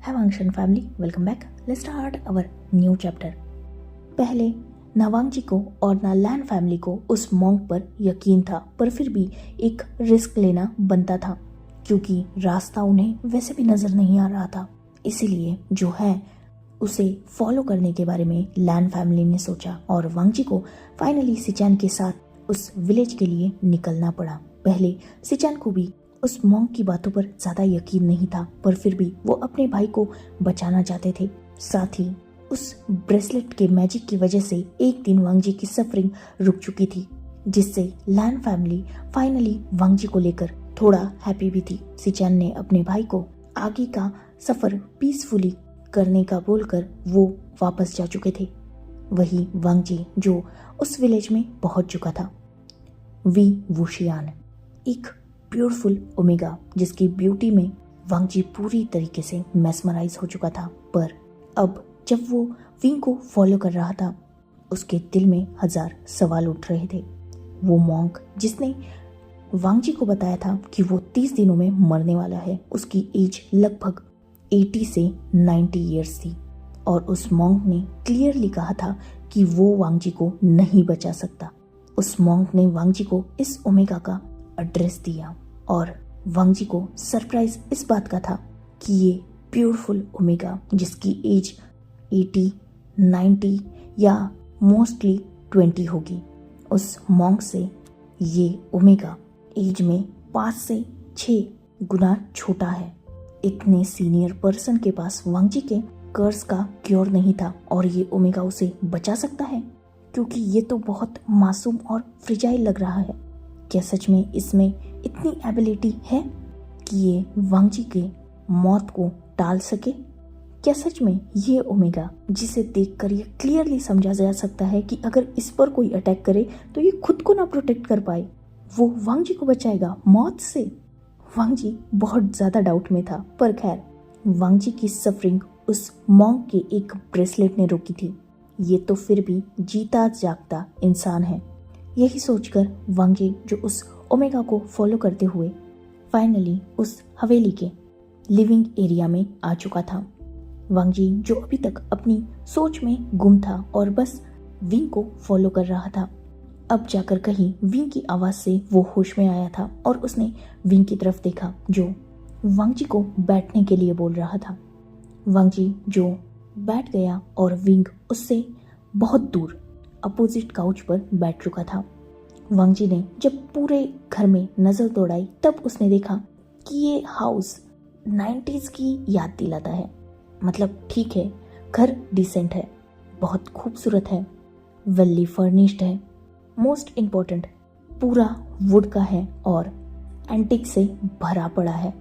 Hi Vangshan family, welcome back. Let's start our new chapter. पहले ना वांगजी को और ना लैन फैमिली को उस मॉन्क पर यकीन था, पर फिर भी एक रिस्क लेना बनता था क्योंकि रास्ता उन्हें वैसे भी नजर नहीं आ रहा था। इसीलिए जो है उसे फॉलो करने के बारे में लैन फैमिली ने सोचा और वांगजी को फाइनली सिचैन के साथ उस विलेज के लिए निकलना पड़ा। पहले सिचैन को भी उस मॉन्क की बातों पर ज्यादा यकीन नहीं था, पर फिर भी वो अपने भाई को बचाना चाहते थे। साथ ही उस ब्रेसलेट के मैजिक की वजह से एक दिन वांगजी की सफरिंग रुक चुकी थी, जिससे लैन फैमिली फाइनली वांगजी को लेकर थोड़ा हैप्पी भी थी। सिचैन ने अपने भाई को आगे का सफर पीसफुली करने का बोलकर वो वापस जा चुके थे। वही वांगजी जो उस विलेज में पहुंच चुका था। वी वुशियान, एक ब्यूटीफुल ओमेगा जिसकी ब्यूटी में वांगजी पूरी तरीके से मेस्मराइज हो चुका था। पर अब जब वो विंग को फॉलो कर रहा था, उसके दिल में हजार सवाल उठ रहे थे। वो मॉन्क जिसने वांगजी को बताया था कि वो 30 दिनों में मरने वाला है, उसकी एज लगभग 80 से 90 ईयर्स थी और उस मॉन्क ने क्लियरली कहा था कि वो वांगजी को नहीं बचा सकता। उस मॉन्क ने वांगजी को इस ओमेगा का एड्रेस दिया और वांगजी को सरप्राइज इस बात का था कि ये ब्यूटीफुल ओमेगा जिसकी एज 80, 90 या मोस्टली 20 होगी, उस मॉन्क से ये ओमेगा एज में 5 से 6 गुना छोटा है। इतने सीनियर पर्सन के पास वांगजी के कर्स का क्योर नहीं था और ये ओमेगा उसे बचा सकता है, क्योंकि ये तो बहुत मासूम और फ्रिजाइल लग रहा है। क्या सच में इसमें इतनी एबिलिटी है कि ये वांगजी के मौत को टाल सके? क्या सच में ये ओमेगा जिसे देखकर ये क्लियरली समझा जा सकता है कि अगर इस पर कोई अटैक करे तो ये खुद को ना प्रोटेक्ट कर पाए, वो वांगजी को बचाएगा मौत से? वांगजी बहुत ज्यादा डाउट में था, पर खैर वांगजी की सफरिंग उस मॉन्क के एक ब्रेसलेट ने रोकी थी। ये तो फिर भी जीता जागता इंसान है। यही सोचकर वांगजी जो उस ओमेगा को फॉलो करते हुए फाइनली उस हवेली के लिविंग एरिया में आ चुका था। वांगजी जो अभी तक अपनी सोच में गुम था और बस विंग को फॉलो कर रहा था, अब जाकर कहीं विंग की आवाज से वो होश में आया था और उसने विंग की तरफ देखा जो वांगजी को बैठने के लिए बोल रहा था। वांगजी जो बैठ गया और विंग उससे बहुत दूर अपोजिट काउच पर बैठ चुका था। वांगजी ने जब पूरे घर में नजर दौड़ाई तब उसने देखा कि ये हाउस 90s की याद दिलाता है। मतलब ठीक है, घर डिसेंट है, बहुत खूबसूरत है, वेल्ली फर्निश्ड है, मोस्ट इम्पोर्टेंट पूरा वुड का है और एंटिक से भरा पड़ा है।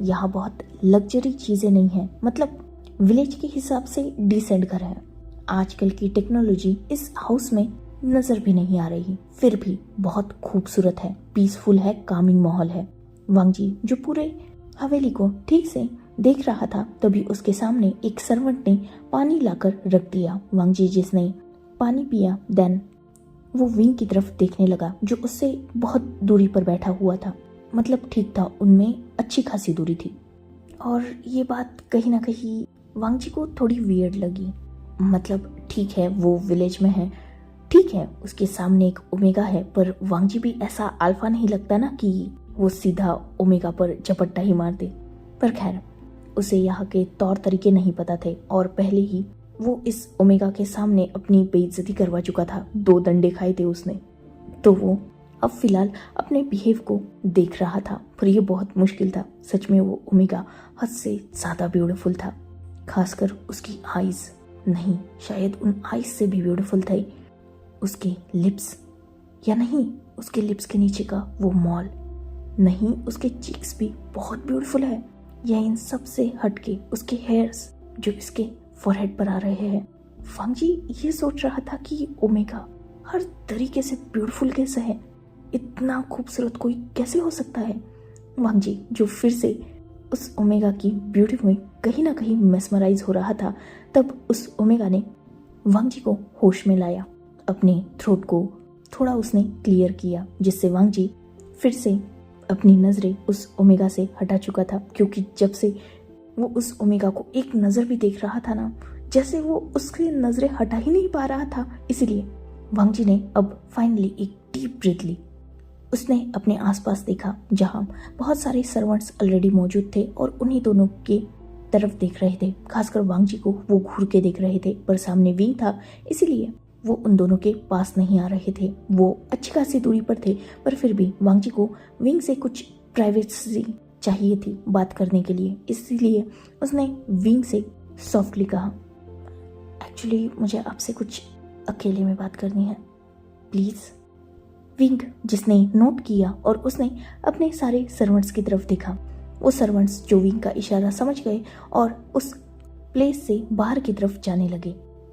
यहाँ बहुत लग्जरी चीजें नहीं है, मतलब विलेज के हिसाब से डिसेंट घर है। आजकल की टेक्नोलॉजी इस हाउस में नजर भी नहीं आ रही, फिर भी बहुत खूबसूरत है, पीसफुल है, कामिंग माहौल है। वांगजी जो पूरे हवेली को ठीक से देख रहा था, तभी उसके सामने एक सर्वेंट ने पानी लाकर रख दिया। वांगजी जिसने पानी पिया, देन वो विंग की तरफ देखने लगा जो उससे बहुत दूरी पर बैठा हुआ था। मतलब ठीक था, उनमें अच्छी खासी दूरी थी और ये बात कहीं ना कहीं वांगजी को थोड़ी वियर्ड लगी। मतलब ठीक है, वो विलेज में है, ठीक है, उसके सामने एक ओमेगा है, पर वांगजी भी ऐसा अल्फा नहीं लगता ना कि वो सीधा ओमेगा पर झपट्टा ही मार दे। पर खैर उसे यहाँ के तौर तरीके नहीं पता थे और पहले ही वो इस ओमेगा के सामने अपनी बेइज्जती करवा चुका था। 2 डंडे खाए थे उसने, तो वो अब फिलहाल अपने बिहेव को देख रहा था, पर ये बहुत मुश्किल था। सच में वो ओमेगा हद से ज्यादा ब्यूटीफुल था, खासकर उसकी आईज, नहीं शायद उन आईज से भी ब्यूटीफुल थे उसके लिप्स, या नहीं उसके लिप्स के नीचे का वो मॉल, नहीं उसके चीक्स भी बहुत ब्यूटीफुल है, या इन सब से हटके उसके हेयर्स जो इसके फोरहेड पर आ रहे हैं। वांगजी ये सोच रहा था कि ओमेगा हर तरीके से ब्यूटीफुल कैसे है, इतना खूबसूरत कोई कैसे हो सकता है। वांगजी जो फिर से उस ओमेगा की ब्यूटी में कहीं ना कहीं मेस्मराइज हो रहा था, तब उस ओमेगा ने वांगजी को होश में लाया। अपने थ्रोट को थोड़ा उसने क्लियर किया, जिससे वांगजी फिर से अपनी नजरें उस ओमेगा से हटा चुका था, क्योंकि जब से वो उस ओमेगा को एक नज़र भी देख रहा था ना, जैसे वो उसकी नज़रें हटा ही नहीं पा रहा था। इसीलिए वांग जी ने अब फाइनली एक डीप ब्रीथ ली। उसने अपने आसपास देखा जहाँ बहुत सारे सर्वेंट्स ऑलरेडी मौजूद थे और उन्हीं दोनों के तरफ देख रहे थे। खासकर वांग जी को वो घूर के देख रहे थे, पर सामने विंग था, इसीलिए वो उन दोनों के पास नहीं आ रहे थे। वो अच्छी खासी दूरी पर थे, पर फिर भी वांग जी को विंग से कुछ प्राइवेसी चाहिए थी बात करने के लिए। इसीलिए उसने विंग से सॉफ्टली कहा, एक्चुअली मुझे आपसे कुछ अकेले में बात करनी है, प्लीज। विंग जिसने नोट किया और उसने अपने सारे सर्वेंट्स की तरफ देखा। वो सर्वेंट्स जो विंग का इशारा समझ गए और उस प्लेस से बाहर की तरफ जाने लगे,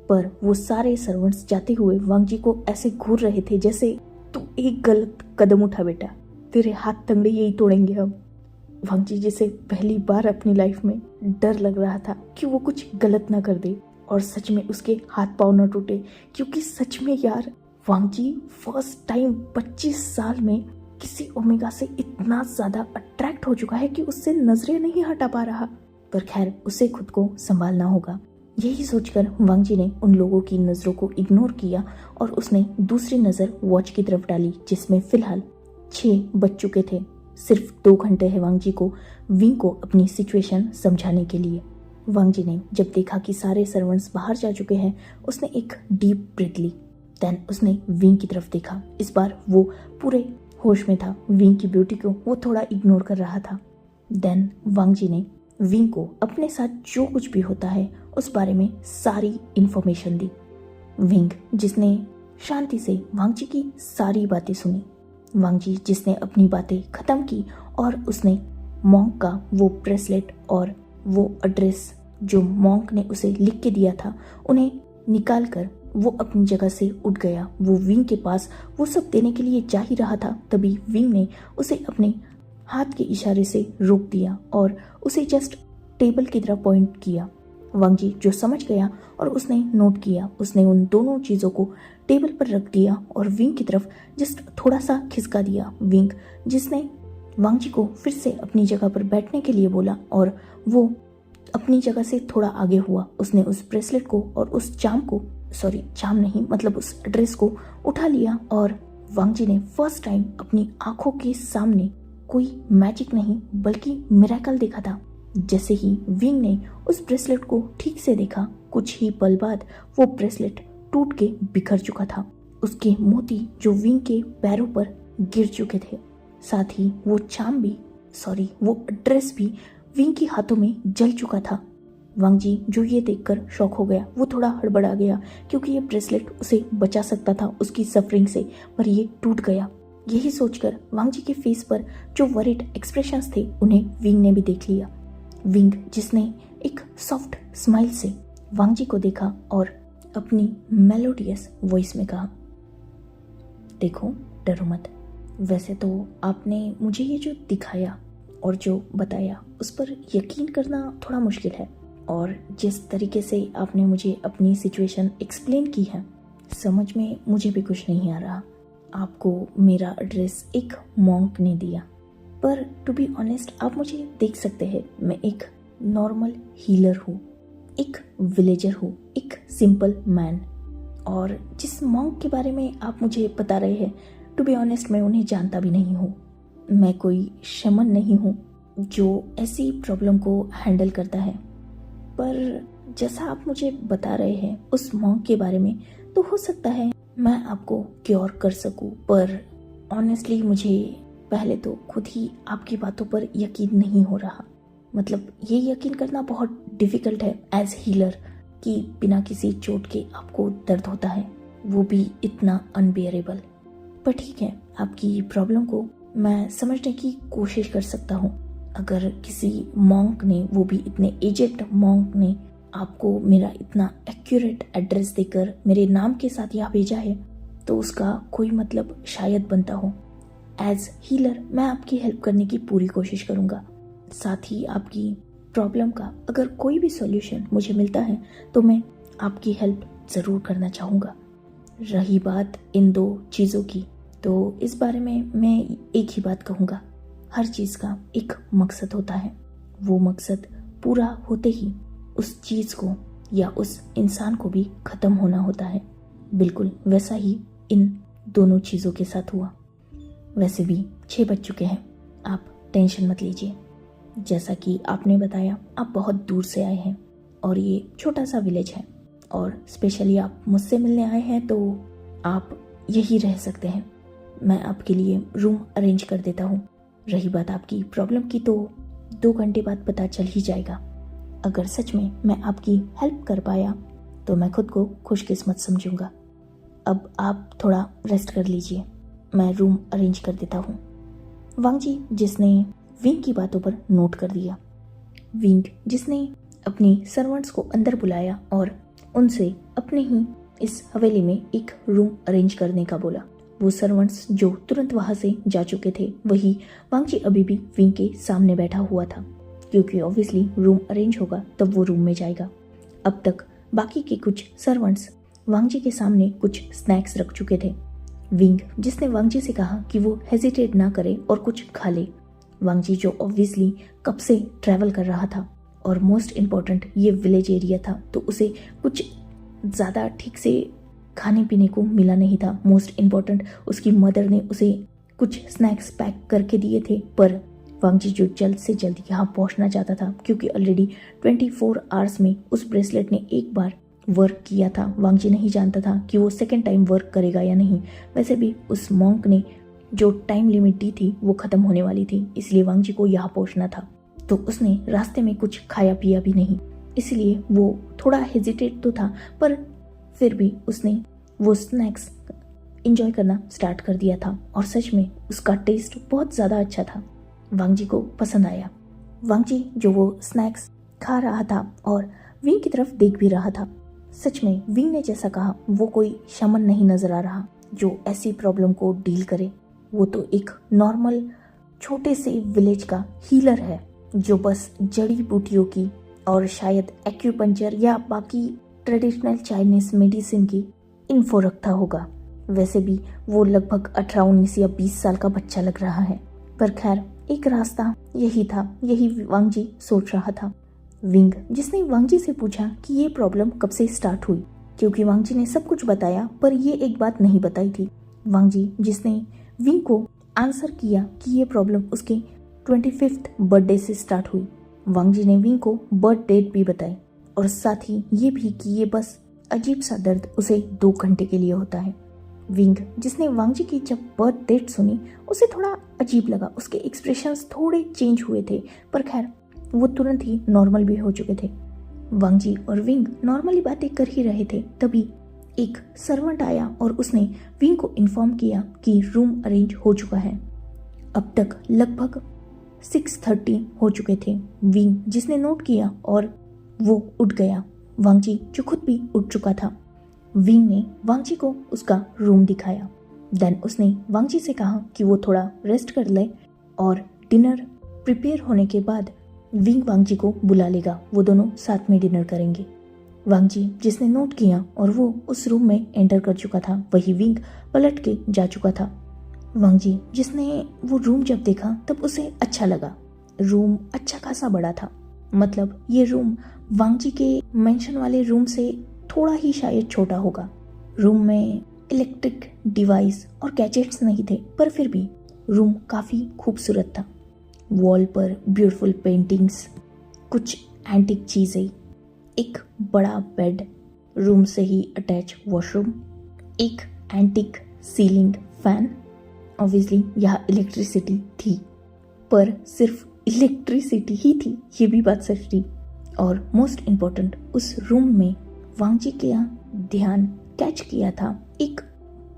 पर वो सारे सर्वेंट्स जाते हुए वांग जी को ऐसे घूर रहे थे जैसे तू एक गलत कदम उठा बेटा, तेरे हाथ तंगड़े यही तोड़ेंगे अब। वांग जी जिसे पहली बार अपनी लाइफ में डर लग रहा था कि वो कुछ गलत ना कर दे और सच में उसके हाथ पाँव न टूटे, क्योंकि सच में यार वांग जी फर्स्ट टाइम 25 साल में किसी ओमेगा से इतना ज्यादा अट्रैक्ट हो चुका है कि उससे नजरें नहीं हटा पा रहा। पर खैर, उसे खुद को संभालना होगा। यही सोचकर वांग जी ने उन लोगों की नजरों को इग्नोर किया और उसने दूसरी नजर वॉच की तरफ डाली जिसमें फिलहाल 6 बज चुके थे। सिर्फ 2 घंटे है वांग जी को विंग को अपनी सिचुएशन समझाने के लिए। वांग जी ने जब देखा कि सारे सर्वेंट्स बाहर जा चुके हैं, उसने एक डीप ब्रीथ ली। देन उसने विंग की तरफ देखा। इस बार वो पूरे होश में था। विंग की ब्यूटी को वो थोड़ा इग्नोर कर रहा था। देन वांग जी ने विंग को अपने साथ जो कुछ भी होता है उस बारे में सारी इंफॉर्मेशन दी। विंग जिसने शांति से वांग जी की सारी बातें सुनी। वांग जी जिसने अपनी बातें खत्म की और उसने मॉन्क का वो ब्रेसलेट और वो एड्रेस जो मॉन्क ने उसे लिख के दिया था उन्हें निकाल कर वो अपनी जगह से उठ गया। वो विंग के पास वो सब देने के लिए जा ही रहा था, तभी विंग ने उसे अपने हाथ के इशारे से रोक दिया और उसे जस्ट टेबल की तरफ पॉइंट किया। वांग जी जो समझ गया और उसने नोट किया, उसने उन दोनों चीज़ों को टेबल पर रख दिया और विंग की तरफ जस्ट थोड़ा सा खिसका दिया। विंग जिसने वांग जी को फिर से अपनी जगह पर बैठने के लिए बोला और वो अपनी जगह से थोड़ा आगे हुआ। उसने उस ब्रेसलेट को और उस चाम नहीं मतलब उस एड्रेस को उठा लिया और वांग जी ने फर्स्ट टाइम अपनी आंखों के सामने कोई मैजिक नहीं बल्कि मिरेकल देखा था। जैसे ही विंग ने उस ब्रेसलेट को ठीक से देखा, कुछ ही पल बाद वो ब्रेसलेट टूट के बिखर चुका था। उसके मोती जो विंग के पैरों पर गिर चुके थे, साथ ही वो वो ड्रेस भी विंग के हाथों में जल चुका था। वांग जी जो ये देखकर शॉक हो गया। वो थोड़ा हड़बड़ा गया क्योंकि ये ब्रेसलेट उसे बचा सकता था उसकी सफरिंग से, पर ये टूट गया। यही सोचकर वांग जी के फेस पर जो वरीड एक्सप्रेशंस थे उन्हें विंग ने भी देख लिया। विंग जिसने एक सॉफ्ट स्माइल से वांग जी को देखा और अपनी मेलोडियस वॉइस में कहा, देखो डरो मत। वैसे तो आपने मुझे ये जो दिखाया और जो बताया उस पर यकीन करना थोड़ा मुश्किल है, और जिस तरीके से आपने मुझे अपनी सिचुएशन एक्सप्लेन की है समझ में मुझे भी कुछ नहीं आ रहा। आपको मेरा एड्रेस एक मॉन्क ने दिया, पर टू बी ऑनेस्ट आप मुझे देख सकते हैं, मैं एक नॉर्मल हीलर हूँ, एक विलेजर हूँ, एक सिंपल मैन। और जिस मॉन्क के बारे में आप मुझे बता रहे हैं, टू बी ऑनेस्ट मैं उन्हें जानता भी नहीं हूँ। मैं कोई शमन नहीं हूँ जो ऐसी प्रॉब्लम को हैंडल करता है। पर जैसा आप मुझे बता रहे हैं उस मॉन्क के बारे में, तो हो सकता है मैं आपको क्योर कर सकूं, पर ऑनेस्टली मुझे पहले तो खुद ही आपकी बातों पर यकीन नहीं हो रहा। मतलब ये यकीन करना बहुत डिफिकल्ट है एज हीलर कि बिना किसी चोट के आपको दर्द होता है, वो भी इतना अनबियरेबल। पर ठीक है, आपकी प्रॉब्लम को मैं समझने की कोशिश कर सकता हूँ। अगर किसी मॉन्क ने, वो भी इतने एजेड मॉन्क ने, आपको मेरा इतना एक्यूरेट एड्रेस देकर मेरे नाम के साथ यहाँ भेजा है, तो उसका कोई मतलब शायद बनता हो। एज हीलर मैं आपकी हेल्प करने की पूरी कोशिश करूँगा। साथ ही आपकी प्रॉब्लम का अगर कोई भी सॉल्यूशन मुझे मिलता है तो मैं आपकी हेल्प ज़रूर करना चाहूँगा। रही बात इन 2 चीज़ों की, तो इस बारे में मैं एक ही बात कहूँगा, हर चीज़ का एक मकसद होता है। वो मकसद पूरा होते ही उस चीज को या उस इंसान को भी खत्म होना होता है। बिल्कुल वैसा ही इन दोनों चीजों के साथ हुआ। वैसे भी 6 बज चुके हैं, आप टेंशन मत लीजिए। जैसा कि आपने बताया, आप बहुत दूर से आए हैं और ये छोटा सा विलेज है और स्पेशली आप मुझसे मिलने आए हैं तो आप यही रह सकते हैं। मैं आपके लिए रूम अरेंज कर देता हूँ। रही बात आपकी प्रॉब्लम की तो 2 घंटे बाद पता चल ही जाएगा। अगर सच में मैं आपकी हेल्प कर पाया तो मैं खुद को खुशकिस्मत समझूंगा। अब आप थोड़ा रेस्ट कर लीजिए, मैं रूम अरेंज कर देता हूँ। वांग जी जिसने विंग की बातों पर नोट कर दिया, विंग जिसने अपनी सर्वेंट्स को अंदर बुलाया और उनसे अपने ही इस हवेली में एक रूम अरेंज करने का बोला। वो सर्वेंट्स जो तुरंत वहां से जा चुके थे, वही वांग जी अभी भी विंग के सामने बैठा हुआ था, क्योंकि ऑब्वियसली रूम अरेंज होगा तब वो रूम में जाएगा। अब तक बाकी के कुछ सर्वेंट्स वांग जी के सामने कुछ स्नैक्स रख चुके थे। विंग जिसने वांग जी से कहा कि वो हेजिटेट ना करे और कुछ खा ले। वांग जी जो ऑब्वियसली कब से ट्रैवल कर रहा था और मोस्ट इम्पॉर्टेंट ये विलेज एरिया था, तो उसे कुछ ज़्यादा ठीक से खाने पीने को मिला नहीं था। मोस्ट इम्पॉर्टेंट उसकी मदर ने उसे कुछ स्नैक्स पैक करके दिए थे, पर वांग जी जो जल्द से जल्द यहाँ पहुँचना चाहता था, क्योंकि ऑलरेडी 24 आवर्स में उस ब्रेसलेट ने एक बार वर्क किया था। वांग जी नहीं जानता था कि वो सेकेंड टाइम वर्क करेगा या नहीं। वैसे भी उस मॉन्क ने जो टाइम लिमिट दी थी वो खत्म होने वाली थी, इसलिए वांग जी को यहाँ पहुँचना था। तो उसने रास्ते में कुछ खाया पिया भी नहीं, इसलिए वो थोड़ा हेजिटेट तो था, पर फिर भी उसने वो स्नैक्स इंजॉय करना स्टार्ट कर दिया था और सच में उसका टेस्ट बहुत ज़्यादा अच्छा था। वांग जी को पसंद आया। वांग जी जो वो स्नैक्स खा रहा था और विंग की तरफ देख भी रहा था। सच में विंग ने जैसा कहा, वो कोई शमन नहीं नजर आ रहा जो ऐसी प्रॉब्लम को डील करे। वो तो एक नॉर्मल छोटे से विलेज का हीलर है जो बस जड़ी बूटियों की और शायद एक्यूपंक्चर या बाकी ट्रेडिशनल चाइनीज मेडिसिन की इन्फो रखता होगा। वैसे भी वो लगभग 18, 19 या 20 साल का बच्चा लग रहा है, पर खैर एक रास्ता यही था, यही वांग जी सोच रहा था। विंग जिसने वांग जी से पूछा कि ये प्रॉब्लम कब से स्टार्ट हुई, क्योंकि वांग जी ने सब कुछ बताया पर ये एक बात नहीं बताई थी। वांग जी जिसने विंग को आंसर किया कि ये प्रॉब्लम उसके 25th बर्थडे से स्टार्ट हुई। वांग जी ने विंग को बर्थ डेट भी बताई और साथ ही ये भी कि ये बस अजीब सा दर्द उसे 2 घंटे के लिए होता है। विंग जिसने वांग जी की जब बर्थ डेट सुनी उसे थोड़ा अजीब लगा, उसके एक्सप्रेशंस थोड़े चेंज हुए थे, पर खैर वो तुरंत ही नॉर्मल भी हो चुके थे। वांग जी और विंग नॉर्मली बातें कर ही रहे थे, तभी एक सर्वेंट आया और उसने विंग को इन्फॉर्म किया कि रूम अरेंज हो चुका है। अब तक लगभग 6:30 हो चुके थे। विंग जिसने नोट किया और वो उठ गया। वांग जी जो खुद भी उठ चुका था। विंग ने वांग जी को उसका रूम दिखाया। देन उसने वांग जी से कहा कि वो थोड़ा रेस्ट कर ले और डिनर प्रिपेयर होने के बाद विंग वांग जी को बुला लेगा, वो दोनों साथ में डिनर करेंगे। वांग जी जिसने नोट किया और वो उस रूम में एंटर कर चुका था, वही विंग पलट के जा चुका था। वांग जी जिसने वो रूम जब देखा तब उसे अच्छा लगा। रूम अच्छा खासा बड़ा था, मतलब ये रूम वांग जी के मेंशन वाले रूम से थोड़ा ही शायद छोटा होगा। रूम में इलेक्ट्रिक डिवाइस और गैजेट्स नहीं थे, पर फिर भी रूम काफी खूबसूरत था। वॉल पर ब्यूटीफुल पेंटिंग्स, कुछ एंटिक चीजें, एक बड़ा बेड, रूम से ही अटैच वॉशरूम, एक एंटिक सीलिंग फैन। ऑब्वियसली यहाँ इलेक्ट्रिसिटी थी, पर सिर्फ इलेक्ट्रिसिटी ही थी, ये भी बात सच थी। और मोस्ट इम्पोर्टेंट, उस रूम में वांग जी का ध्यान कैच किया था एक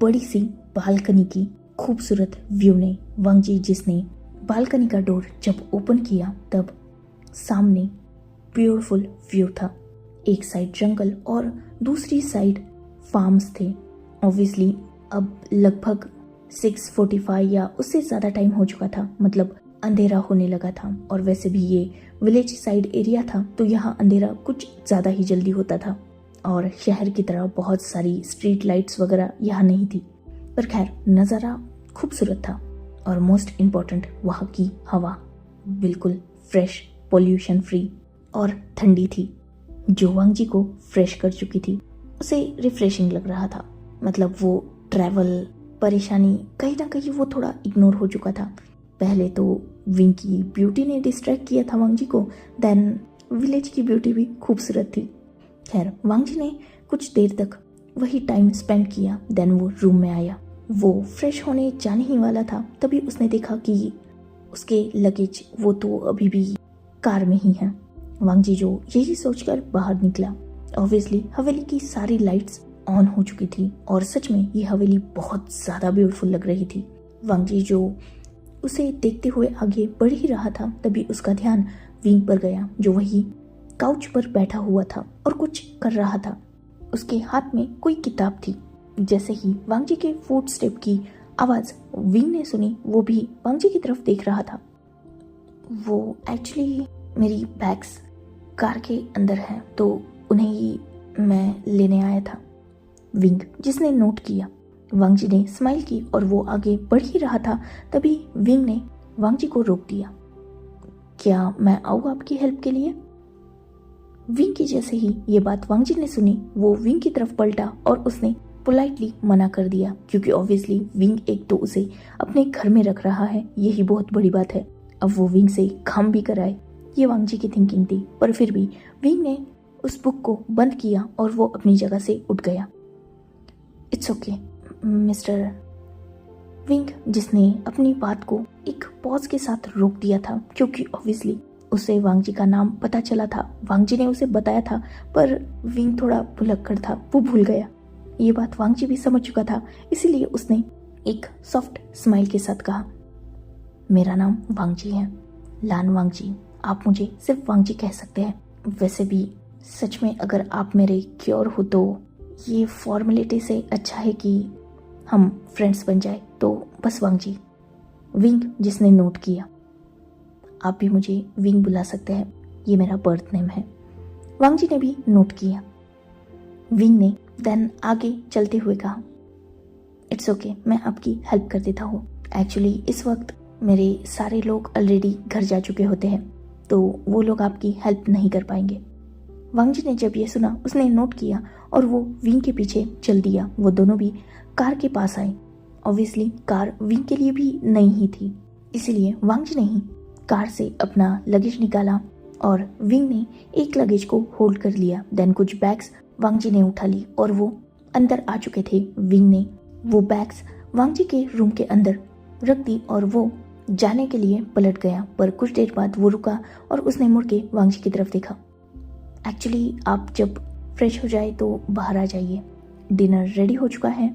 बड़ी सी बालकनी की खूबसूरत व्यू ने। वांग जी जिसने बालकनी का डोर जब ओपन किया तब सामने ब्यूटीफुल व्यू था। एक साइड जंगल और दूसरी साइड फार्म्स थे। ऑब्वियसली अब लगभग 6:45 या उससे ज़्यादा टाइम हो चुका था, मतलब अंधेरा होने लगा था। और वैसे भी ये विलेज साइड एरिया था तो यहाँ अंधेरा कुछ ज़्यादा ही जल्दी होता था और शहर की तरह बहुत सारी स्ट्रीट लाइट्स वगैरह यहाँ नहीं थी। पर खैर नज़ारा खूबसूरत था और मोस्ट इम्पॉर्टेंट वहाँ की हवा बिल्कुल फ्रेश, पोल्यूशन फ्री और ठंडी थी, जो वांग जी को फ्रेश कर चुकी थी। उसे रिफ्रेशिंग लग रहा था। मतलब वो ट्रैवल, परेशानी, कहीं ना कहीं वो थोड़ा इग्नोर हो चुका था। पहले तो विंग की ब्यूटी ने डिस्ट्रैक्ट किया था वांग जी को, देन विलेज की ब्यूटी भी खूबसूरत थी। खैर, वांग जी ने कुछ देर तक वही टाइम स्पेंड किया, देन वो रूम में आया। वो फ्रेश होने जाने ही वाला था, तभी उसने देखा कि उसके लगेज वो तो अभी भी कार में ही है। वांग जी जो यही सोचकर बाहर निकला। ऑब्वियसली हवेली की सारी लाइट्स ऑन हो चुकी थी और सच में ये हवेली बहुत ज्यादा ब्यूटीफुल लग रही थी। वांग जी जो उसे देखते हुए आगे बढ़ ही रहा था, तभी उसका ध्यान विंग पर गया, जो वही काउच पर बैठा हुआ था और कुछ कर रहा था। उसके हाथ में कोई किताब थी। जैसे ही वांग जी के फुट स्टेप की आवाज विंग ने सुनी, वो भी वांग जी की तरफ देख रहा था। वो एक्चुअली मेरी बैग्स कार के अंदर है, तो उन्हें ही मैं लेने आया था। विंग जिसने नोट किया। वांग जी ने स्माइल की और वो आगे बढ़ ही रहा था, तभी विंग ने वांग जी को रोक दिया। क्या मैं आऊँ आपकी हेल्प के लिए? विंग की जैसे ही ये बात वांग जी ने सुनी, वो विंग की तरफ पलटा और उसने पोलाइटली मना कर दिया, क्योंकि ऑब्वियसली विंग एक तो उसे अपने घर में रख रहा है, यही बहुत बड़ी बात है। अब वो विंग से काम भी कराए, ये वांग जी की थिंकिंग थी। पर फिर भी विंग ने उस बुक को बंद किया और वो अपनी जगह से उठ गया। इट्स ओके मिस्टर विंग, जिसने अपनी बात को एक पॉज के साथ रोक दिया था, क्योंकि ऑब्वियसली उसे वांग जी का नाम पता चला था। वांग जी ने उसे बताया था, पर विंग थोड़ा भुलक्कड़ था, वो भूल गया। ये बात वांग जी भी समझ चुका था, इसीलिए उसने एक सॉफ्ट स्माइल के साथ कहा, मेरा नाम वांग जी है, लान वांग जी। आप मुझे सिर्फ वांग जी कह सकते हैं। वैसे भी सच में अगर आप मेरे क्योर हो तो ये फॉर्मेलिटी से अच्छा है कि हम फ्रेंड्स बन जाए, तो बस वांग जी। विंग जिसने नोट किया। आप भी मुझे विंग बुला सकते हैं, ये मेरा बर्थ नेम है। वांग जी ने भी नोट किया। विंग ने देन आगे चलते हुए कहा, इट्स ओके, मैं आपकी हेल्प कर देता हूँ। एक्चुअली इस वक्त मेरे सारे लोग ऑलरेडी घर जा चुके होते हैं, तो वो लोग आपकी हेल्प नहीं कर पाएंगे। वांग जी ने जब ये सुना, उसने नोट किया और वो विंग के पीछे चल दिया। वो दोनों भी कार के पास आए। ऑब्वियसली कार विंग के लिए भी नई ही थी, इसीलिए वांग जी ने ही कार से अपना लगेज निकाला और विंग ने एक लगेज को होल्ड कर लिया। देन कुछ बैग्स वांग जी ने उठा ली और वो अंदर आ चुके थे। विंग ने वो बैग्स वांग जी के रूम के अंदर रख दी और वो जाने के लिए पलट गया, पर कुछ देर बाद वो रुका और उसने मुड़ के वांग जी की तरफ देखा। एक्चुअली आप जब फ्रेश हो जाए तो बाहर आ जाइए, डिनर रेडी हो चुका है।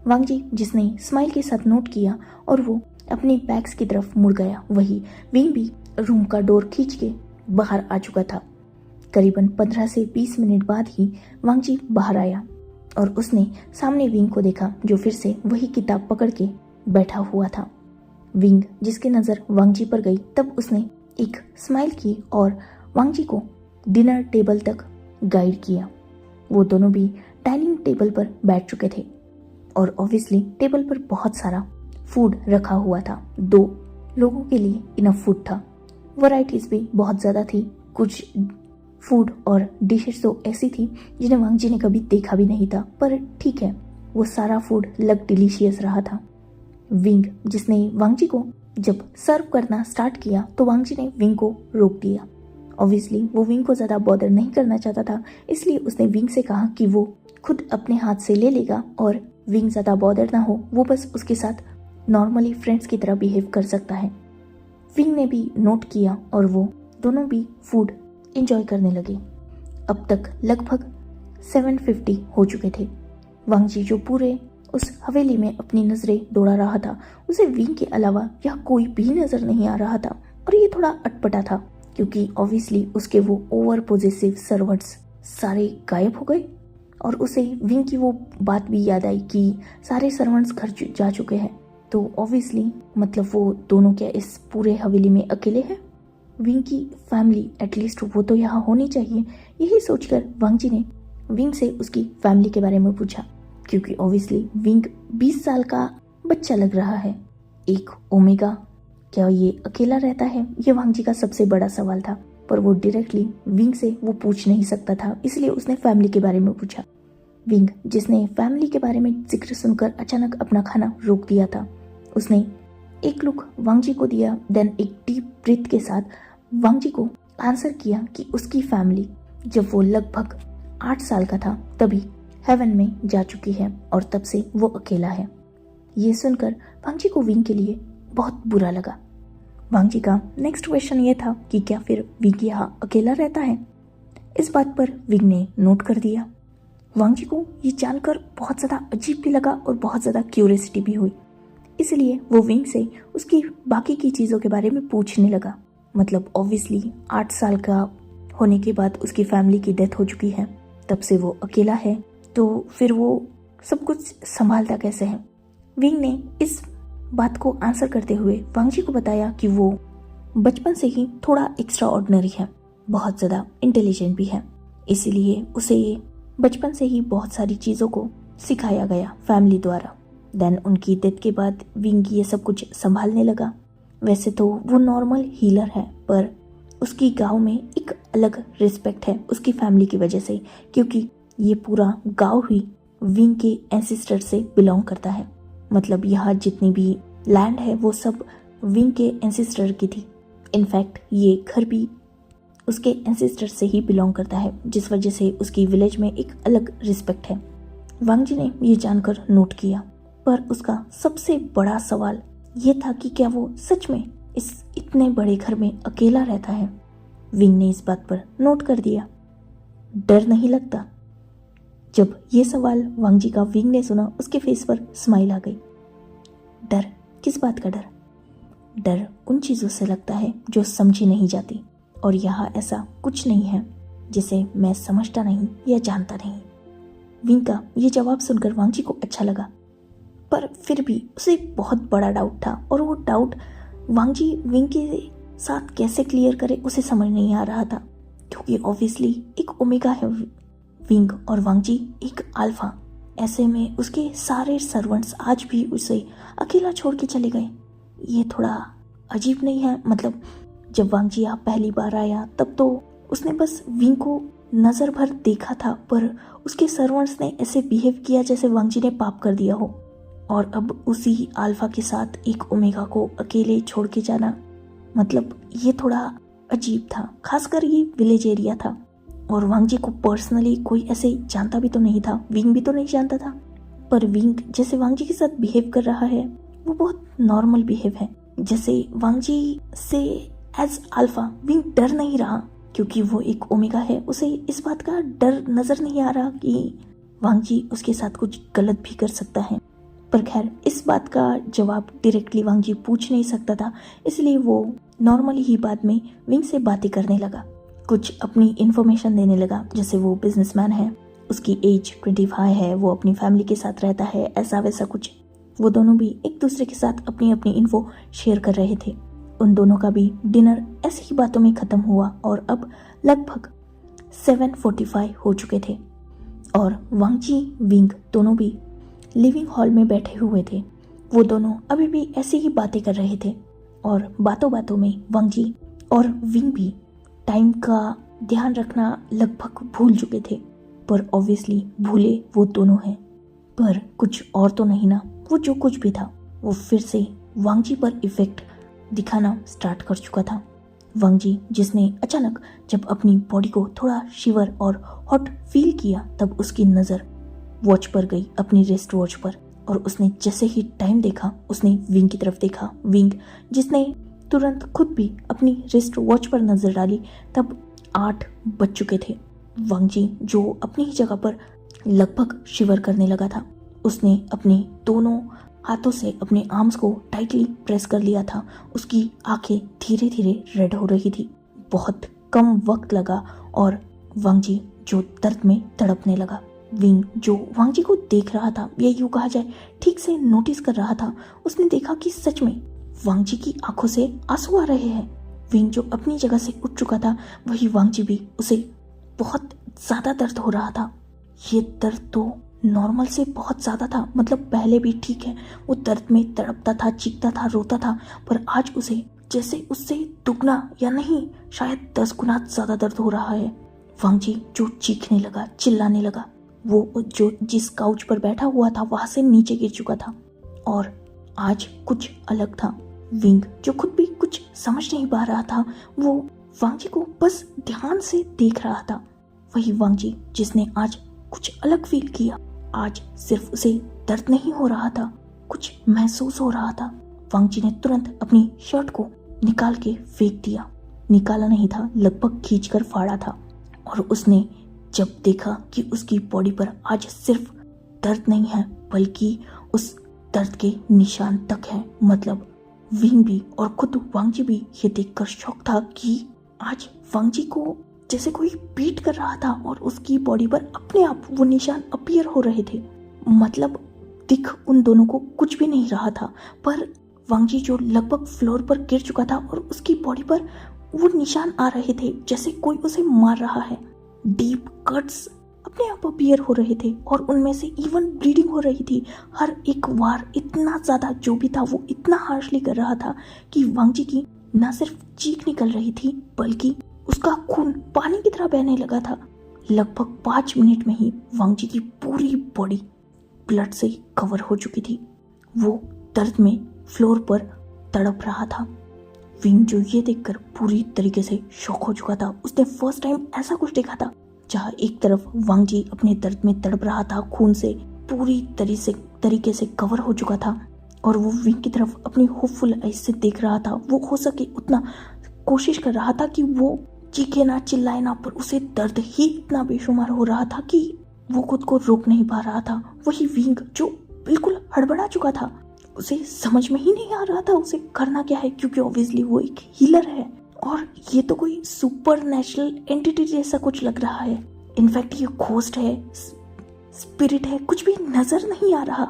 वांग जी जिसने स्माइल के साथ नोट किया और वो अपनी बैग्स की तरफ मुड़ गया। वही विंग भी रूम का डोर खींच के बाहर आ चुका था। करीबन 15 से 20 मिनट बाद ही वांग जी बाहर आया और उसने सामने विंग को देखा, जो फिर से वही किताब पकड़ के बैठा हुआ था। विंग जिसकी नज़र वांग जी पर गई, तब उसने एक स्माइल की और वांग जी को डिनर टेबल तक गाइड किया। वो दोनों भी डाइनिंग टेबल पर बैठ चुके थे और ऑब्वियसली टेबल पर बहुत सारा फूड रखा हुआ था। 2 लोगों के लिए इनफ फूड था। वैरायटीज भी बहुत ज़्यादा थी। कुछ फूड और डिशेस तो ऐसी थी जिन्हें वांग जी ने कभी देखा भी नहीं था, पर ठीक है, वो सारा फूड लग डिलीशियस रहा था। विंग जिसने वांग जी को जब सर्व करना स्टार्ट किया, तो वांग जी ने विंग को रोक दिया। ऑब्वियसली वो विंग को ज़्यादा बॉदर नहीं करना चाहता था, इसलिए उसने विंग से कहा कि वो खुद अपने हाथ से ले लेगा और विंग ज़्यादा बॉदर ना हो, वो बस उसके साथ नॉर्मली फ्रेंड्स की तरह बिहेव कर सकता है। विंग ने भी नोट किया और वो दोनों भी फूड एंजॉय करने लगे। अब तक लगभग 7:50 हो चुके थे। वांग जी जो पूरे उस हवेली में अपनी नजरें दौड़ा रहा था, उसे विंग के अलावा यह कोई भी नजर नहीं आ रहा था और ये थोड़ा अटपटा था, क्योंकि ऑब्वियसली उसके वो ओवर पोजेसिव सर्वेंट्स सारे गायब हो गए और उसे विंग की वो बात भी याद आई कि सारे सर्वेंट्स घर जा चुके हैं। तो ऑब्वियसली मतलब वो दोनों क्या इस पूरे हवेली में अकेले हैं? विंग की फैमिली एटलीस्ट वो तो यहाँ होनी चाहिए। यही सोचकर वांग जी ने विंग से उसकी फैमिली के बारे में पूछा, क्योंकि ऑब्वियसली विंग 20 साल का बच्चा लग रहा है। एक ओमेगा, क्या ये अकेला रहता है? ये वांग जी का सबसे बड़ा सवाल था। पर वो डायरेक्टली विंग से वो पूछ नहीं सकता था, इसलिए उसने फैमिली के बारे में पूछा। विंग, जिसने फैमिली के बारे में जिक्र सुनकर अचानक अपना खाना रोक दिया था, उसने एक लुक वांग जी को दिया, देन एक डीप ब्रीथ के साथ वांग जी को आंसर किया कि उसकी फैमिली जब वो लगभग 8 साल का था तभी हेवन में जा चुकी है और तब से वो अकेला है। ये सुनकर वांग जी को विंग के लिए बहुत बुरा लगा। वांग जी का नेक्स्ट क्वेश्चन ये था कि क्या फिर विंग यहाँ अकेला रहता है। इस बात पर विंग ने नोट कर दिया। वांग जी को ये जानकर बहुत ज़्यादा अजीब भी लगा और बहुत ज़्यादा क्यूरियोसिटी भी हुई, इसलिए वो विंग से उसकी बाकी की चीज़ों के बारे में पूछने लगा। मतलब ऑब्वियसली 8 साल का होने के बाद उसकी फैमिली की डेथ हो चुकी है, तब से वो अकेला है, तो फिर वो सब कुछ संभालता कैसे है। विंग ने इस बात को आंसर करते हुए वांग जी को बताया कि वो बचपन से ही थोड़ा एक्स्ट्रा ऑर्डिनरी है, बहुत ज़्यादा इंटेलिजेंट भी है, इसीलिए उसे ये बचपन से ही बहुत सारी चीज़ों को सिखाया गया फैमिली द्वारा। देन उनकी डेथ के बाद विंग ये सब कुछ संभालने लगा। वैसे तो वो नॉर्मल हीलर है, पर उसकी गांव में एक अलग रिस्पेक्ट है उसकी फैमिली की वजह से, क्योंकि ये पूरा गांव ही विंग के एंसेस्टर से बिलोंग करता है। मतलब यहाँ जितनी भी लैंड है वो सब विंग के एंसेस्टर की थी। इनफैक्ट ये घर भी उसके एंसेस्टर से ही बिलोंग करता है, जिस वजह से उसकी विलेज में एक अलग रिस्पेक्ट है। वांग जी ने ये जानकर नोट किया, पर उसका सबसे बड़ा सवाल ये था कि क्या वो सच में इस इतने बड़े घर में अकेला रहता है। विंग ने इस बात पर नोट कर दिया। डर नहीं लगता? जब ये सवाल वांग जी का विंग ने सुना, उसके फेस पर स्माइल आ गई। डर? किस बात का डर? डर उन चीज़ों से लगता है जो समझी नहीं जाती, और यहाँ ऐसा कुछ नहीं है जिसे मैं समझता नहीं या जानता नहीं। विंग का ये जवाब सुनकर वांग जी को अच्छा लगा, पर फिर भी उसे बहुत बड़ा डाउट था, और वो डाउट वांग जी विंग के साथ कैसे क्लियर करे उसे समझ नहीं आ रहा था, क्योंकि ऑब्वियसली एक ओमेगा है विंग और वांग जी एक अल्फा। ऐसे में उसके सारे सर्वेंट्स आज भी उसे अकेला छोड़ के चले गए। ये थोड़ा अजीब नहीं है? मतलब जब वांग जी यहाँ पहली बार आया तब तो उसने बस विंग को नज़र भर देखा था, पर उसके सर्वेंट्स ने ऐसे बिहेव किया जैसे वांग जी ने पाप कर दिया हो, और अब उसी अल्फा के साथ एक ओमेगा को अकेले छोड़ के जाना, मतलब ये थोड़ा अजीब था। खासकर ये विलेज एरिया था, और वांग जी को पर्सनली कोई ऐसे जानता भी तो नहीं था, विंग भी तो नहीं जानता था, पर विंग जैसे वांग जी के साथ बिहेव कर रहा है वो बहुत नॉर्मल बिहेव है। जैसे वांग जी से एज अल्फा विंग डर नहीं रहा, क्योंकि वो एक ओमेगा है। उसे इस बात का डर नजर नहीं आ रहा कि वांग जी उसके साथ कुछ गलत भी कर सकता है। पर खैर, इस बात का जवाब डायरेक्टली वांग जी पूछ नहीं सकता था, इसलिए वो नॉर्मली ही बाद में विंग से बातें करने लगा, कुछ अपनी इन्फॉर्मेशन देने लगा। जैसे वो बिजनेसमैन है, उसकी एज 25 है, वो अपनी फैमिली के साथ रहता है, ऐसा वैसा कुछ। वो दोनों भी एक दूसरे के साथ अपनी अपनी इन्फो शेयर कर रहे थे। उन दोनों का भी डिनर ऐसी ही बातों में खत्म हुआ, और अब लगभग 7:45 हो चुके थे, और वांग जी विंग दोनों भी लिविंग हॉल में बैठे हुए थे। वो दोनों अभी भी ऐसी ही बातें कर रहे थे, और बातों बातों में वांग जी और विंग भी टाइम का ध्यान रखना लगभग भूल चुके थे। पर ऑब्वियसली भूले वो दोनों हैं, पर कुछ और तो नहीं ना। वो जो कुछ भी था वो फिर से वांग जी पर इफेक्ट दिखाना स्टार्ट कर चुका था। वांग जी, जिसने अचानक जब अपनी बॉडी को थोड़ा शिवर और हॉट फील किया, तब उसकी नज़र वॉच पर गई, अपनी रिस्ट वॉच पर, और उसने जैसे ही टाइम देखा उसने विंग की तरफ देखा। विंग, जिसने तुरंत खुद भी अपनी रिस्ट वॉच पर नजर डाली, तब 8 बज चुके थे। वांग जी, जो अपनी ही जगह पर लगभग शिवर करने लगा था, उसने अपने दोनों हाथों से अपने आर्म्स को टाइटली प्रेस कर लिया था। उसकी आंखें धीरे धीरे रेड हो रही थी। बहुत कम वक्त लगा और वांग जी जो दर्द में तड़पने लगा। विंग, जो वांग जी को देख रहा था, या यूं कहा जाए ठीक से नोटिस कर रहा था, उसने देखा कि सच में वांग जी की आंखों से आंसू आ रहे हैं। विंग, जो अपनी जगह से उठ चुका था, वही वांग जी भी, उसे बहुत ज्यादा दर्द हो रहा था। ये दर्द तो नॉर्मल से बहुत ज्यादा था। मतलब पहले भी ठीक है, वो दर्द में तड़पता था, चीखता था, रोता था, पर आज उसे जैसे उससे दुगना या नहीं शायद 10 गुना ज्यादा दर्द हो रहा है। वांग जी जो चीखने लगा, चिल्लाने लगा। वो जो जिस काउच पर बैठा हुआ था वहां से नीचे गिर चुका था और आज कुछ अलग था। विंग जो खुद भी कुछ समझ नहीं पा रहा था, वो वांग जी को बस ध्यान से देख रहा था। वही वांग जी जिसने आज कुछ अलग फील किया। आज सिर्फ उसे दर्द नहीं हो रहा था, कुछ महसूस हो रहा था। वांग जी ने तुरंत अपनी शर्ट को निकाल के फेंक दिया। निकाला नहीं था, लगभग खींचकर फाड़ा था। और उसने जब देखा कि उसकी बॉडी पर आज सिर्फ दर्द नहीं है बल्कि उस दर्द के निशान तक है, मतलब विंग भी और खुद वांग जी भी ये देखकर शॉक था कि आज वांग जी को जैसे कोई बीट कर रहा था और उसकी बॉडी पर अपने आप वो निशान अपीयर हो रहे थे। मतलब दिख उन दोनों को कुछ भी नहीं रहा था, पर वांग जी जो लगभग फ्लोर पर गिर चुका था और उसकी बॉडी पर वो निशान आ रहे थे जैसे कोई उसे मार रहा है। डीप कट्स अपने आप अपीयर हो रहे थे और उनमें से इवन ब्लीडिंग हो रही थी। हर एक वार इतना ज्यादा जो भी था वो इतना हार्शली कर रहा था कि वांग जी की न सिर्फ चीख निकल रही थी बल्कि उसका खून पानी की तरह बहने लगा था। लगभग 5 मिनट में ही वांग जी की पूरी बॉडी ब्लड से कवर हो चुकी थी। वो दर्द में फ्लोर पर तड़प रहा था। विंग जो ये देखकर पूरी तरीके से शॉक हो चुका था। उसने फर्स्ट टाइम ऐसा कुछ देखा था जहाँ एक तरफ वांग जी अपने दर्द में तड़प रहा था, खून से पूरी तरीके से कवर हो चुका था और वो विंग की तरफ अपनी होपफुल आईज से देख रहा था। वो हो सके उतना कोशिश कर रहा था कि वो चीखे ना, चिल्लाए ना, पर उसे दर्द ही इतना बेशुमार हो रहा था कि वो खुद को रोक नहीं पा रहा था। वही विंग जो बिल्कुल हड़बड़ा चुका था, उसे समझ में ही नहीं आ रहा था उसे करना क्या है, क्योंकि ऑब्वियसली वो एक हीलर है और ये तो कोई सुपर नेचुरल एंटिटी जैसा कुछ लग रहा है। इनफैक्ट ये घोस्ट है, स्पिरिट है, कुछ भी नजर नहीं आ रहा,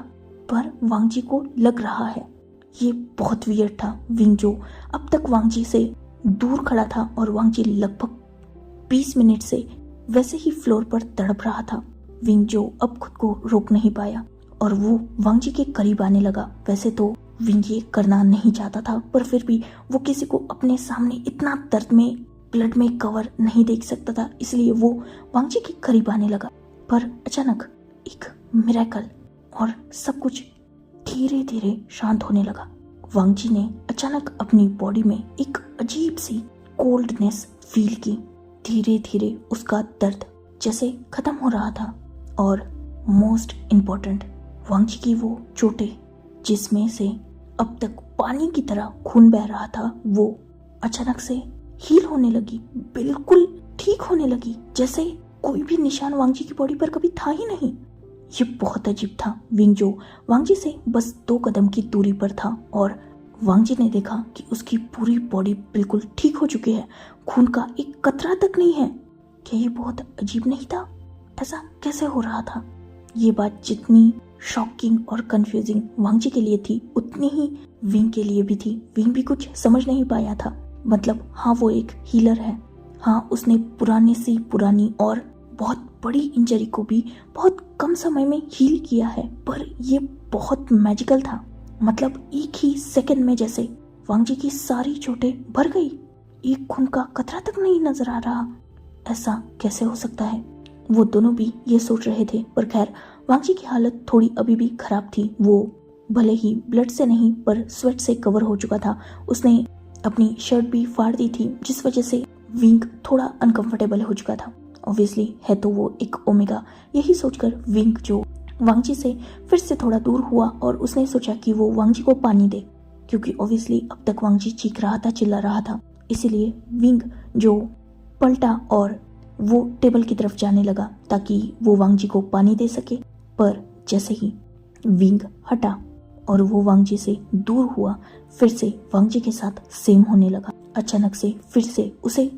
पर वांग जी को लग रहा है। ये बहुत वियर्ड था। विंग जो अब तक वांग जी से दूर खड़ा था और वांग जी लगभग 20 मिनट से वैसे ही फ्लोर पर तड़प रहा था। विंग जो अब खुद को रोक नहीं पाया और वो वांग जी के करीब आने लगा। वैसे तो विंग ये करना नहीं चाहता था, पर फिर भी वो किसी को अपने सामने इतना दर्द में, ब्लड में कवर नहीं देख सकता था, इसलिए वो वांग जी के करीब आने लगा। पर अचानक एक मिरेकल और सब कुछ धीरे धीरे शांत होने लगा। वांग जी ने अचानक अपनी बॉडी में एक अजीब सी कोल्डनेस फील की। धीरे धीरे उसका दर्द जैसे खत्म हो रहा था और मोस्ट इम्पोर्टेंट, वांग जी की वो चोटें जिसमें से अब तक पानी की तरह खून बह रहा था, वो अचानक से हील होने लगी, बिल्कुल ठीक होने लगी, जैसे कोई भी निशान वांग जी की बॉडी पर कभी था ही नहीं। ये बहुत अजीब था। विंग जो वांग जी से बस 2 कदम की दूरी पर था और वांग जी ने देखा कि उसकी पूरी बॉडी बिल्कुल ठीक हो चुकी है, खून का एक कतरा तक नहीं है। क्या ये बहुत अजीब नहीं था? ऐसा कैसे हो रहा था? ये बात जितनी शॉकिंग और कंफ्यूजिंग वांग जी के लिए थी, उतनी ही विंग के लिए भी थी। विंग भी कुछ समझ नहीं पाया था। मतलब हाँ, वो एक हीलर है, हाँ उसने पुरानी और बहुत बड़ी इंजरी को भी बहुत कम समय में हील किया है, पर ये बहुत मैजिकल था। मतलब एक ही सेकंड में जैसे वांग जी की सारी चोटें भर गई, एक खून का कतरा तक नहीं नजर आ रहा। ऐसा कैसे हो सकता है? वो दोनों भी ये सोच रहे थे, पर खैर वांग जी की हालत थोड़ी अभी भी खराब थी। वो भले ही ब्लड से नहीं पर स्वेट से कवर हो चुका था। उसने अपनी शर्ट भी फाड़ दी थी, जिस वजह से विंग थोड़ा अनकंफर्टेबल हो चुका था। ऑब्वियसली है तो वो एक ओमेगा। यही सोचकर विंग जो वांग जी से फिर से थोड़ा दूर हुआ और उसने सोचा कि वो वांग जी को पानी दे, क्योंकि ऑब्वियसली अब तक वांग जी चीख रहा था, चिल्ला रहा था। इसीलिए विंग जो पलटा और वो टेबल की तरफ जाने लगा ताकि वो वांग जी को पानी दे सके। पर जैसे ही विंग हटा और वो वांग जी से दूर हुआ, फिर से वांग जी के साथ सेम होने लगा। अचानक से फिर से उसे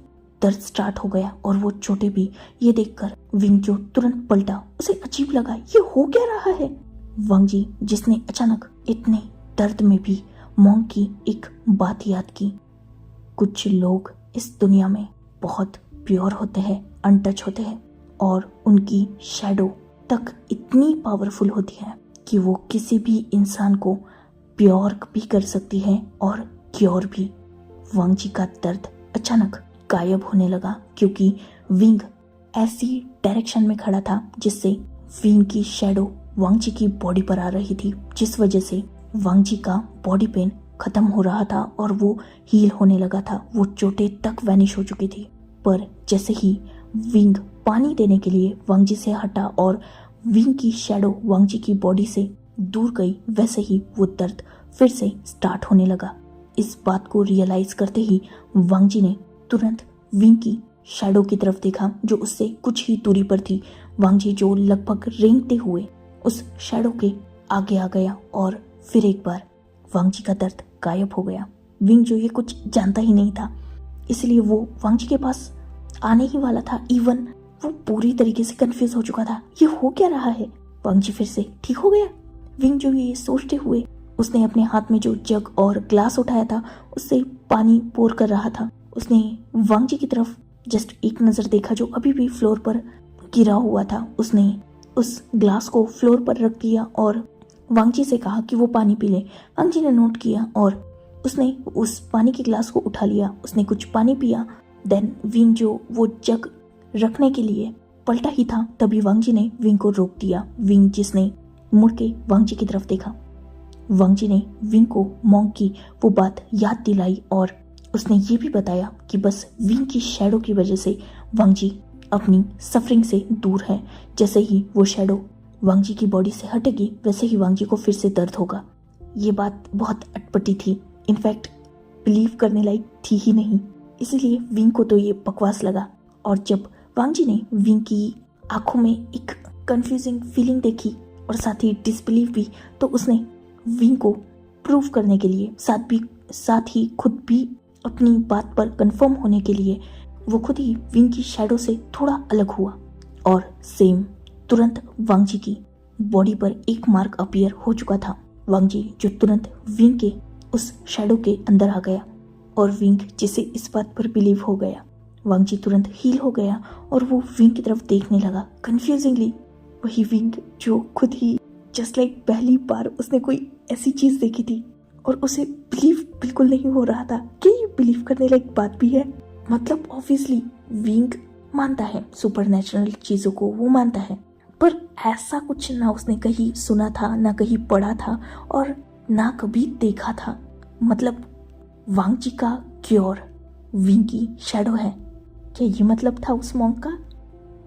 दर्द स्टार्ट हो गया और वो चोटें भी। ये देखकर विंग जो तुरंत पलटा, उसे अजीब लगा, ये हो क्या रहा है? वांग जी जिसने अचानक इतने दर्द में भी मोंग की एक बात याद की। कुछ लोग इस दुनिया में बहुत प्योर होते हैं, अनटच होते हैं और उनकी शैडो तक इतनी पावरफुल होती है कि वो किसी भी इंसान को प्योर भी कर सकती है और क्योर भी। वांगजी का दर्द अचानक गायब होने लगा, क्योंकि विंग ऐसी डायरेक्शन में खड़ा था जिससे विंग की शैडो वांगजी की बॉडी पर आ रही थी, जिस वजह से वांगजी का बॉडी पेन खत्म हो रहा था और वो हील होने लगा था। वो चोटें तक वैनिश हो चुकी थी। पर जैसे ही विंग पानी देने के लिए वांगजी से हटा और विंग की शैडो वांगजी की बॉडी से दूर गई, वैसे ही वो दर्द फिर से स्टार्ट होने लगा। इस बात को रियलाइज करते ही वांगजी ने तुरंत विंग की शैडो की तरफ देखा जो उससे कुछ ही दूरी पर थी। वांगजी जो लगभग रेंगते हुए उस शैडो के आगे आ गया और फिर एक बार वांगजी का दर्द गायब हो गया। विंग जो ये कुछ जानता ही नहीं था, इसलिए वो वांगजी के पास आने ही वाला था। इवन वो पूरी तरीके से कंफ्यूज हो चुका था, ये हो क्या रहा है। वांगजी फिर से ठीक हो गया। विंग जो ये सोचते हुए उसने अपने हाथ में जो जग और ग्लास उठाया था उससे पानी पोर कर रहा था। उसने वांगजी की तरफ जस्ट एक नजर देखा जो अभी भी फ्लोर पर गिरा हुआ था। उसने उस ग्लास को फ्लोर पर रख दिया और वांगजी से कहा कि वो पानी पी ले। वांगजी ने नोट किया और उसने उस पानी के ग्लास को उठा लिया। उसने कुछ पानी पिया। देन विंग जो वो जग रखने के लिए पलटा ही था, तभी वांगजी ने विंग को रोक दिया। विंग जिसने मुड़ के वांगजी की तरफ देखा, वांगजी ने विंग को मॉन्क की वो बात याद दिलाई और उसने ये भी बताया कि बस विंग की शैडो की वजह से वांगजी अपनी सफरिंग से दूर है। जैसे ही वो शैडो वांगजी की बॉडी से हटेगी वैसे ही वांगजी को फिर से दर्द होगा। ये बात बहुत अटपटी थी, इनफैक्ट बिलीव करने लायक थी ही नहीं। इसीलिए विंग को तो ये बकवास लगा। और जब वांगजी ने विंग की आंखों में एक कंफ्यूजिंग फीलिंग देखी और साथ ही डिसबिलीव भी, तो उसने विंग को प्रूव करने के लिए साथ ही खुद भी अपनी बात पर कंफर्म होने के लिए वो खुद ही विंग की शैडो से थोड़ा अलग हुआ और सेम तुरंत वांगजी की बॉडी पर एक मार्क अपीयर हो चुका था। वांगजी जो तुरंत विंग के उस शैडो के अंदर आ गया और विंग जिसे इस बात पर बिलीव हो गया। वांगजी तुरंत हील हो गया और वो विंग की तरफ देखने लगा कंफ्यूजिंगली। वही विंग जो खुद ही जस्ट लाइक पहली बार उसने कोई ऐसी चीज देखी थी और उसे बिलीव बिल्कुल नहीं हो रहा था कि ये बिलीव करने लायक बात भी है। मतलब ऑब्वियसली विंग मानता है सुपरनैचुरल चीजों को, वो मानता है, पर ऐसा कुछ ना उसने कहीं सुना था, ना कहीं पढ़ा था और ना कभी देखा था। मतलब वांगजी का क्योर विंग की शैडो है, क्या ये मतलब था उस मॉन्क का?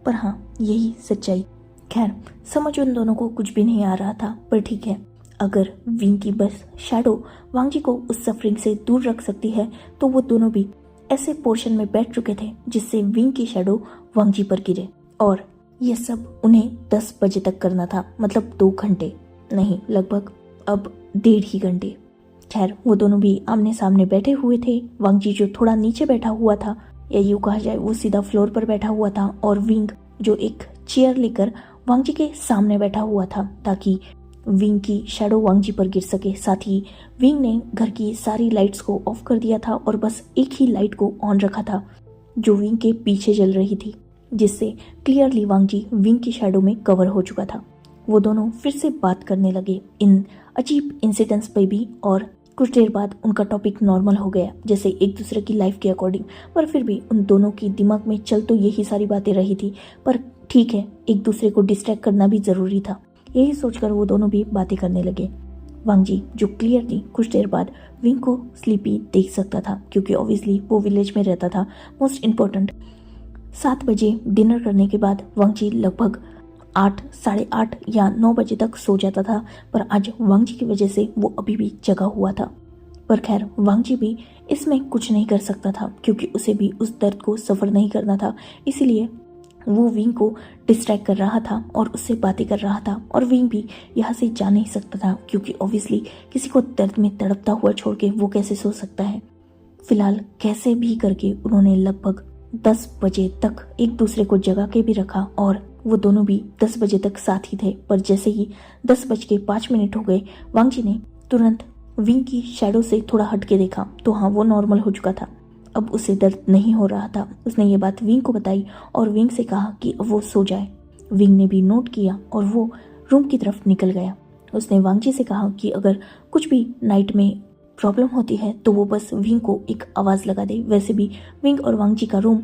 पर हाँ, यही सच्चाई। खैर, समझ उन दोनों को कुछ भी नहीं आ रहा था, पर ठीक है, अगर विंग की बस शैडो वांगजी को उस सफरिंग से दूर रख सकती है तो वो दोनों भी ऐसे पोर्शन में बैठ चुके थे जिससे विंग की शैडो वांगजी पर गिरे। और ये सब उन्हें 10 बजे तक करना था, मतलब 2 घंटे नहीं, लगभग अब 1.5 घंटे। खैर, वो दोनों भी आमने सामने बैठे हुए थे। वांगजी जो थोड़ा नीचे बैठा हुआ था, या यूँ कहा जाए वो सीधा फ्लोर पर बैठा हुआ था, और विंग जो एक चेयर लेकर वांगजी के सामने बैठा हुआ था ताकि विंग की शैडो वांगजी पर गिर सके। साथ ही विंग ने घर की सारी लाइट्स को ऑफ कर दिया था और बस एक ही लाइट को ऑन रखा था जो विंग के पीछे जल रही थी, जिससे क्लियरली वांगजी विंग की शैडो में कवर हो चुका था। वो दोनों फिर से बात करने लगे इन अजीब इंसिडेंट्स पे भी, और कुछ देर बाद उनका टॉपिक नॉर्मल हो गया, जैसे एक दूसरे की लाइफ के अकॉर्डिंग। पर फिर भी उन दोनों की दिमाग में चल तो यही सारी बातें रही थी, पर ठीक है, एक दूसरे को डिस्ट्रैक्ट करना भी जरूरी था। यही सोचकर वो दोनों भी बातें करने लगे। वांगजी जो क्लियरली कुछ देर बाद विंग को स्लीपी देख सकता था, क्योंकि ऑब्वियसली वो विलेज में रहता था। मोस्ट इम्पोर्टेंट, 7 बजे डिनर करने के बाद वांगजी लगभग 8, साढ़े 8 या 9 बजे तक सो जाता था, पर आज वांगजी की वजह से वो अभी भी जगा हुआ था। पर खैर, वांगजी भी इसमें कुछ नहीं कर सकता था, क्योंकि उसे भी उस दर्द को सफ़र नहीं करना था। इसीलिए वो विंग को डिस्ट्रैक्ट कर रहा था और उससे बातें कर रहा था, और विंग भी यहाँ से जा नहीं सकता था, क्योंकि ऑब्वियसली किसी को दर्द में तड़पता हुआ छोड़ के वो कैसे सो सकता है। फिलहाल कैसे भी करके उन्होंने लगभग 10 बजे तक एक दूसरे को जगा के भी रखा, और वो दोनों भी 10 बजे तक साथ ही थे। पर जैसे ही 10:05 हो गए, वांगजी ने तुरंत विंग की शैडो से थोड़ा हट के देखा तो हाँ, वो नॉर्मल हो चुका था। अब उसे दर्द नहीं हो रहा था। उसने ये बात विंग को बताई और विंग से कहा कि अब वो सो जाए। विंग ने भी नोट किया और वो रूम की तरफ निकल गया। उसने वांगजी से कहा कि अगर कुछ भी नाइट में प्रॉब्लम होती है तो वो बस विंग को एक आवाज़ लगा दे। वैसे भी विंग और वांग जी का रूम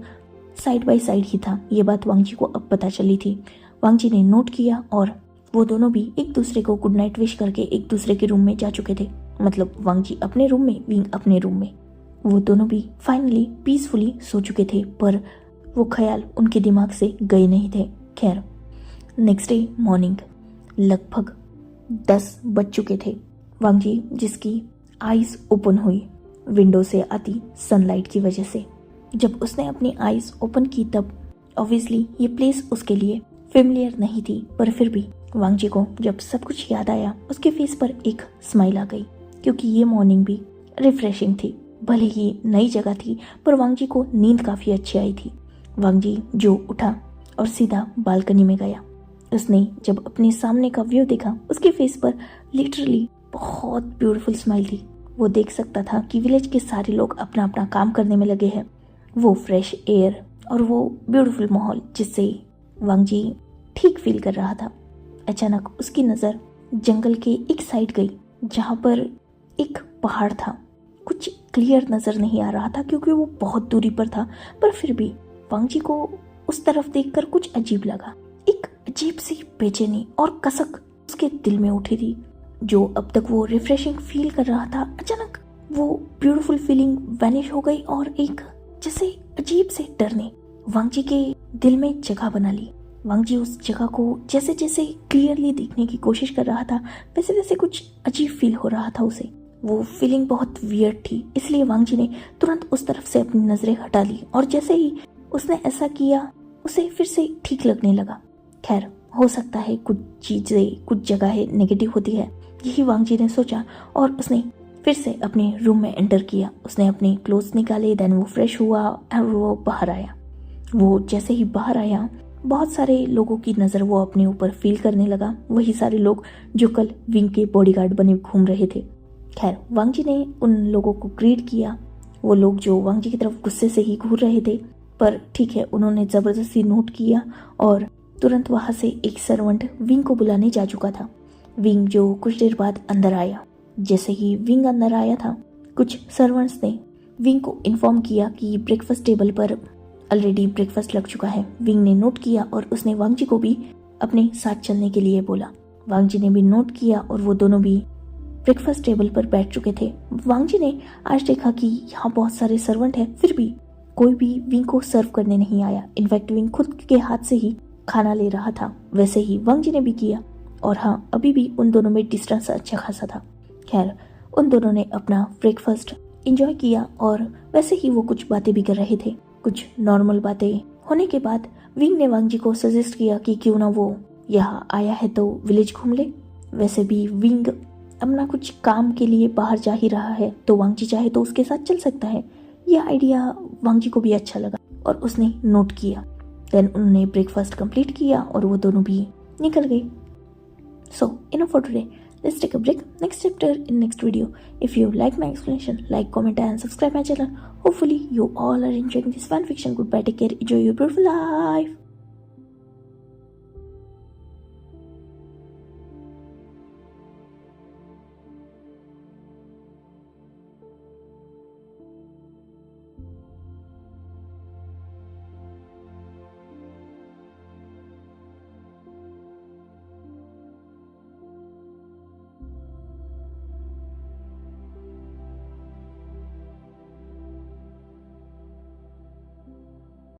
साइड बाय साइड ही था। ये बात वांग जी को अब पता चली थी। वांग जी ने नोट किया और वो दोनों भी एक दूसरे को गुड नाइट विश करके एक दूसरे के रूम में जा चुके थे। मतलब वांग जी अपने रूम में, विंग अपने रूम में। वो दोनों भी फाइनली पीसफुली सो चुके थे, पर वो ख्याल उनके दिमाग से गए नहीं थे। खैर, नेक्स्ट डे मॉर्निंग लगभग 10 बज चुके थे। वांग जी जिसकी आईज ओपन हुई विंडो से आती सनलाइट की वजह से। जब उसने अपनी आईज ओपन की तब ऑब्वियसली ये प्लेस उसके लिए फेमिलियर नहीं थी, पर फिर भी वांग जी को जब सब कुछ याद आया उसके फेस पर एक स्माइल आ गई, क्योंकि ये मॉर्निंग भी रिफ्रेशिंग थी। भले ही नई जगह थी पर वांग जी को नींद काफ़ी अच्छी आई थी। वांग जी जो उठा और सीधा बालकनी में गया। उसने जब अपने सामने का व्यू देखा उसके फेस पर लिटरली बहुत ब्यूटीफुल स्माइल थी। वो देख सकता था कि विलेज के सारे लोग अपना अपना काम करने में लगे हैं। वो फ्रेश एयर और वो ब्यूटीफुल माहौल जिससे वांग जी ठीक फील कर रहा था। अचानक उसकी नज़र जंगल के एक साइड गई जहाँ पर एक पहाड़ था। कुछ क्लियर नज़र नहीं आ रहा था क्योंकि वो बहुत दूरी पर था, पर फिर भी वांग जी को उस तरफ देखकर कुछ अजीब लगा। एक अजीब सी बेचैनी और कसक उसके दिल में उठी थी। जो अब तक वो रिफ्रेशिंग फील कर रहा था, अचानक वो ब्यूटीफुल फीलिंग वैनिश हो गई और एक जैसे अजीब से डर ने वांग जी के दिल में जगह बना ली। वांग जी उस जगह को जैसे जैसे क्लियरली देखने की कोशिश कर रहा था वैसे वैसे कुछ अजीब फील हो रहा था उसे। वो फीलिंग बहुत वियर्ड थी, इसलिए वांग जी ने तुरंत उस तरफ से अपनी नजरें हटा ली और जैसे ही उसने ऐसा किया उसे फिर से ठीक लगने लगा। खैर, हो सकता है कुछ चीजें कुछ जगह नेगेटिव होती है, यही वांग जी ने सोचा और उसने फिर से अपने रूम में एंटर किया। उसने अपने क्लोथ्स निकाले, देन वो फ्रेश हुआ और वो बाहर आया। वो जैसे ही बाहर आया बहुत सारे लोगों की नज़र वो अपने ऊपर फील करने लगा। वही सारे लोग जो कल विंग के बॉडीगार्ड बने घूम रहे थे। खैर, वांग जी ने उन लोगों को ग्रीट किया। वो लोग जो वांग जी की तरफ गुस्से से ही घूर रहे थे, पर ठीक है, उन्होंने ज़बरदस्ती नोट किया और तुरंत वहाँ से एक सर्वेंट विंग को बुलाने जा चुका था। विंग जो कुछ देर बाद अंदर आया। जैसे ही विंग अंदर आया था, कुछ सर्वेंट्स ने विंग को इन्फॉर्म किया कि ब्रेकफास्ट टेबल पर ऑलरेडी ब्रेकफास्ट लग चुका है। विंग ने नोट किया और उसने वांग जी को भी अपने साथ चलने के लिए बोला। वांग जी ने भी नोट किया और वो दोनों भी ब्रेकफास्ट टेबल पर बैठ चुके थे। वांग जी ने आज देखा कि यहाँ बहुत सारे सर्वेंट हैं, फिर भी कोई भी विंग को सर्व करने नहीं आया। इनफैक्ट विंग खुद के हाथ से ही खाना ले रहा था। वैसे ही वांग जी ने भी किया और हाँ, अभी भी उन दोनों में डिस्टेंस अच्छा खासा था। खैर, उन दोनों ने अपना ब्रेकफास्ट एंजॉय किया और वैसे ही वो कुछ बातें भी कर रहे थे। कुछ नॉर्मल बातें होने के बाद विंग ने वांग जी को सजेस्ट किया कि क्यों ना वो यहाँ आया है तो विलेज घूम ले। वैसे भी विंग अपना कुछ काम के लिए बाहर जा ही रहा है, तो वांग जी चाहे तो उसके साथ चल सकता है। यह आइडिया वांग जी को भी अच्छा लगा और उसने नोट किया। देन उन्होंने ब्रेकफास्ट कंप्लीट किया और वो दोनों भी निकल गए। So enough for today, let's take a break. Next chapter in next video. If you like my explanation, like, comment and subscribe my channel. Hopefully you all are enjoying this fan fiction. Goodbye, take care, enjoy your beautiful life.